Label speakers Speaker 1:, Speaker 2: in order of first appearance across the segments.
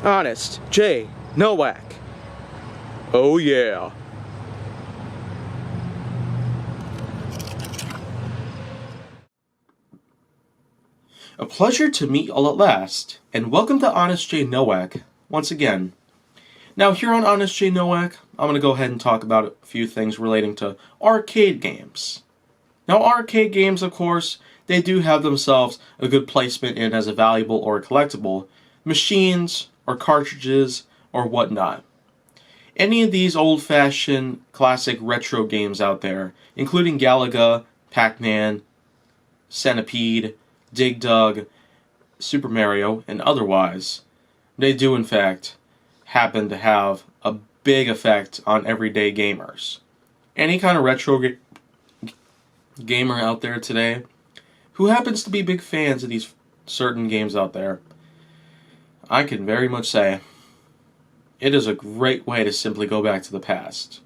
Speaker 1: Honest J. Nowak. Oh yeah.
Speaker 2: A pleasure to meet all at last, and welcome to Honest J. Nowak once again. Now here on Honest J. Nowak, I'm going to go ahead and talk about a few things relating to arcade games. Now arcade games, of course, they do have themselves a good placement in as a valuable or a collectible, machines or cartridges or whatnot. Any of these old-fashioned classic retro games out there, including Galaga, Pac-Man, Centipede, Dig Dug, Super Mario, and otherwise, they do in fact happen to have a big effect on everyday gamers. Any kind of retro gamer out there today who happens to be big fans of these certain games out there, I can very much say it is a great way to simply go back to the past.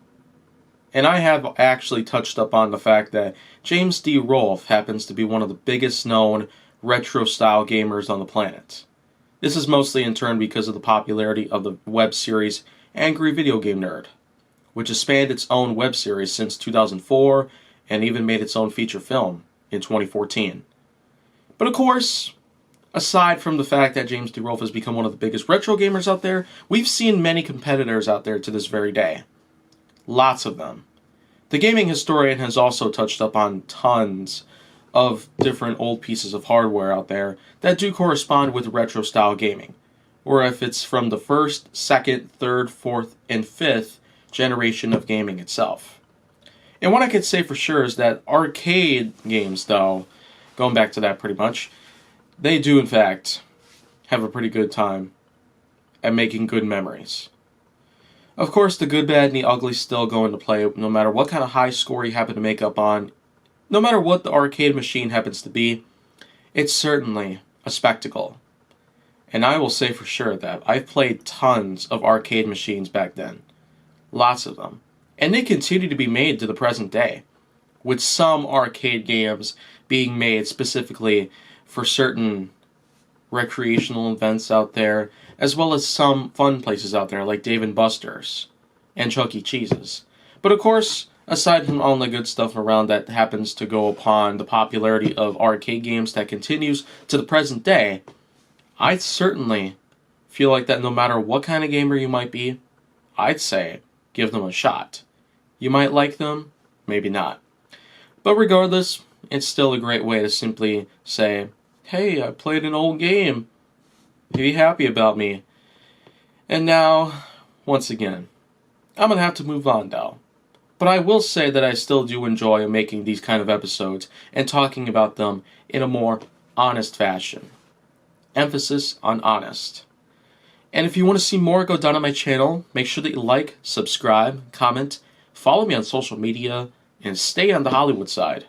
Speaker 2: And I have actually touched up on the fact that James D. Rolfe happens to be one of the biggest known retro-style gamers on the planet. This is mostly in turn because of the popularity of the web series Angry Video Game Nerd, which has spanned its own web series since 2004 and even made its own feature film in 2014. But of course, aside from the fact that James D. Rolfe has become one of the biggest retro gamers out there, we've seen many competitors out there to this very day. Lots of them. The gaming historian has also touched up on tons of different old pieces of hardware out there that do correspond with retro style gaming, or if it's from the first, second, third, fourth, and fifth generation of gaming itself. And what I could say for sure is that arcade games, though, going back to that pretty much, they do in fact have a pretty good time at making good memories. Of course, the good, bad, and the ugly still go into play no matter what kind of high score you happen to make up on. No matter what the arcade machine happens to be, it's certainly a spectacle. And I will say for sure that I've played tons of arcade machines back then. Lots of them. And they continue to be made to the present day, with some arcade games being made specifically for certain recreational events out there, as well as some fun places out there like Dave & Buster's and Chuck E. Cheese's. But of course, aside from all the good stuff around that happens to go upon the popularity of arcade games that continues to the present day, I certainly feel like that no matter what kind of gamer you might be, I'd say give them a shot. You might like them, maybe not. But regardless, it's still a great way to simply say, hey, I played an old game. Be happy about me. And now, once again, I'm going to have to move on now. But I will say that I still do enjoy making these kind of episodes and talking about them in a more honest fashion. Emphasis on honest. And if you want to see more go down on my channel, make sure that you like, subscribe, comment, follow me on social media, and stay on the Hollywood side.